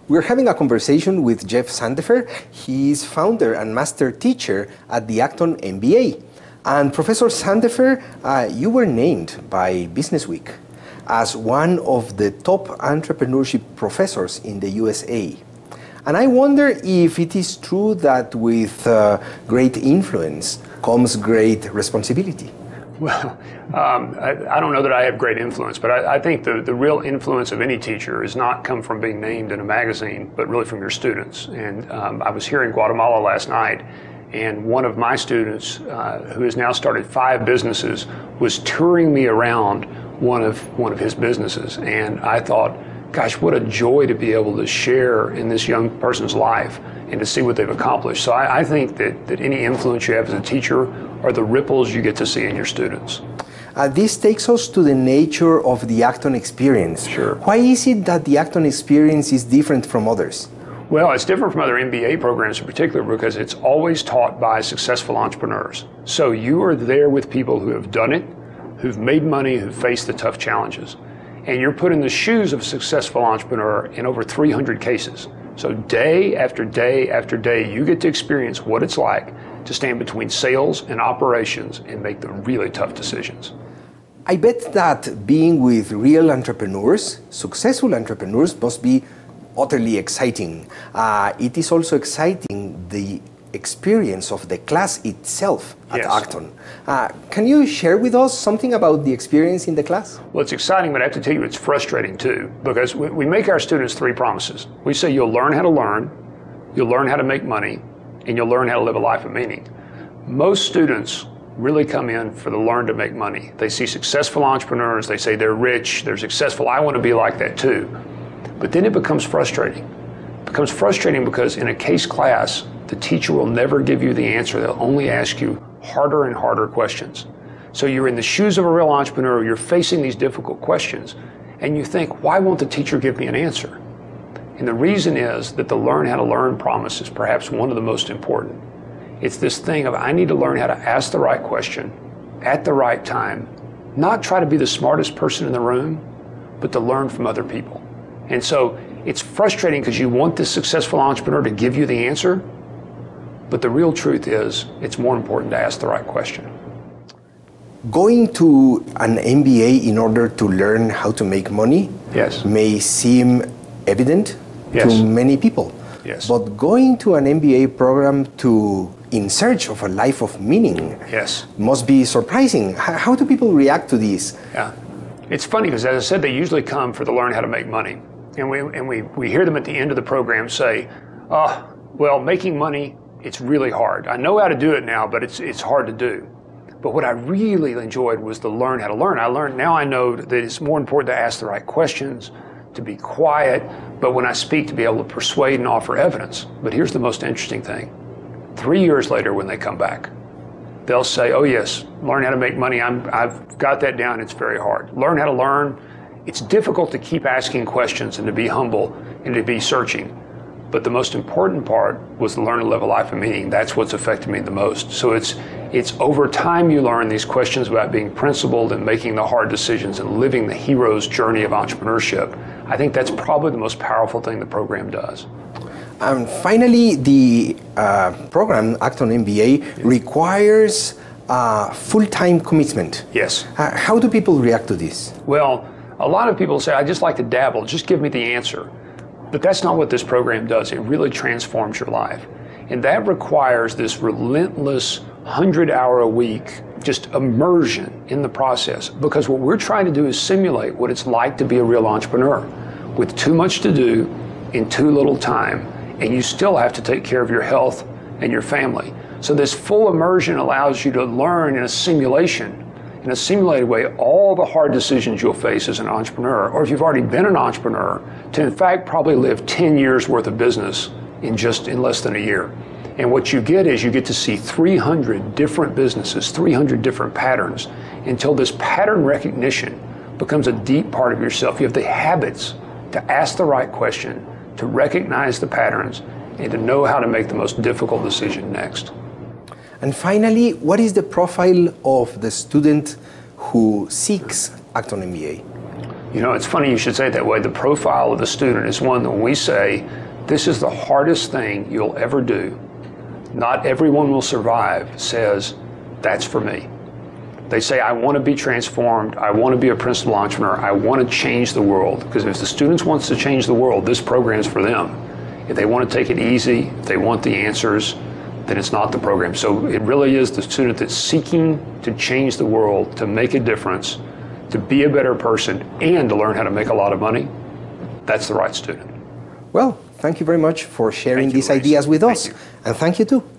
We're having a conversation with Jeff Sandefer. He is founder and master teacher at the Acton MBA. And Professor Sandefer, you were named by Businessweek as one of the top entrepreneurship professors in the USA. And I wonder if it is true that with great influence comes great responsibility. Well, I don't know that I have great influence, but I think the real influence of any teacher is not come from being named in a magazine, but really from your students. And I was here in Guatemala last night, and one of my students, who has now started 5 businesses, was touring me around one of his businesses. And I thought, gosh, what a joy to be able to share in this young person's life and to see what they've accomplished. So I think that any influence you have as a teacher are the ripples you get to see in your students. This takes us to the nature of the Acton experience. Sure. Why is it that the Acton experience is different from others? Well, it's different from other MBA programs in particular because it's always taught by successful entrepreneurs. So you are there with people who have done it, who've made money, who've faced the tough challenges. And you're put in the shoes of a successful entrepreneur in over 300 cases. So day after day after day, you get to experience what it's like to stand between sales and operations and make the really tough decisions. I bet that being with real entrepreneurs, successful entrepreneurs, must be utterly exciting. It is also exciting the experience of the class itself at Yes. Acton. Can you share with us something about the experience in the class? Well, it's exciting, but I have to tell you it's frustrating too, because we make our students 3 promises. We say you'll learn how to learn, you'll learn how to make money, and you'll learn how to live a life of meaning. Most students really come in for the learn to make money. They see successful entrepreneurs, they say they're rich, they're successful, I want to be like that too. But then it becomes frustrating. It becomes frustrating because in a case class, the teacher will never give you the answer. They'll only ask you harder and harder questions. So you're in the shoes of a real entrepreneur, you're facing these difficult questions, and you think, why won't the teacher give me an answer? And the reason is that the learn how to learn promise is perhaps one of the most important. It's this thing of I need to learn how to ask the right question at the right time, not try to be the smartest person in the room, but to learn from other people. And so it's frustrating because you want this successful entrepreneur to give you the answer, but the real truth is it's more important to ask the right question. Going to an MBA in order to learn how to make money Yes. may seem evident Yes. to many people. Yes. But going to an MBA program in search of a life of meaning Yes. must be surprising. How do people react to this? Yeah. It's funny because, as I said, they usually come for the learn how to make money. And we hear them at the end of the program say, well, making money, it's really hard. I know how to do it now, but it's hard to do. But what I really enjoyed was the learn how to learn. Now I know that it's more important to ask the right questions, to be quiet, but when I speak, to be able to persuade and offer evidence. But here's the most interesting thing. 3 years later, when they come back, they'll say, oh yes, learn how to make money. I've got that down. It's very hard. Learn how to learn. It's difficult to keep asking questions and to be humble and to be searching. But the most important part was to learn to live a life of meaning. That's what's affected me the most. So it's over time you learn these questions about being principled and making the hard decisions and living the hero's journey of entrepreneurship. I think that's probably the most powerful thing the program does. And finally, the program, Acton MBA, requires full-time commitment. Yes. How do people react to this? Well, a lot of people say, I just like to dabble, just give me the answer. But that's not what this program does. It really transforms your life. And that requires this relentless 100-hour-a-week just immersion in the process. Because what we're trying to do is simulate what it's like to be a real entrepreneur with too much to do in too little time. And you still have to take care of your health and your family. So this full immersion allows you to learn in a simulation, in a simulated way, all the hard decisions you'll face as an entrepreneur, or if you've already been an entrepreneur, to in fact probably live 10 years worth of business in less than a year. And what you get is you get to see 300 different businesses, 300 different patterns, until this pattern recognition becomes a deep part of yourself. You have the habits to ask the right question, to recognize the patterns, and to know how to make the most difficult decision next. And finally, what is the profile of the student who seeks Acton MBA? You know, it's funny you should say it that way. The profile of the student is one that when we say, this is the hardest thing you'll ever do, not everyone will survive, says, that's for me. They say, I want to be transformed, I want to be a principal entrepreneur, I want to change the world. Because if the students wants to change the world, this program's for them. If they want to take it easy, if they want the answers, then it's not the program. So it really is the student that's seeking to change the world, to make a difference, to be a better person, and to learn how to make a lot of money. That's the right student. Well, thank you very much for sharing these Maurice. ideas with us. Thank you. And thank you too.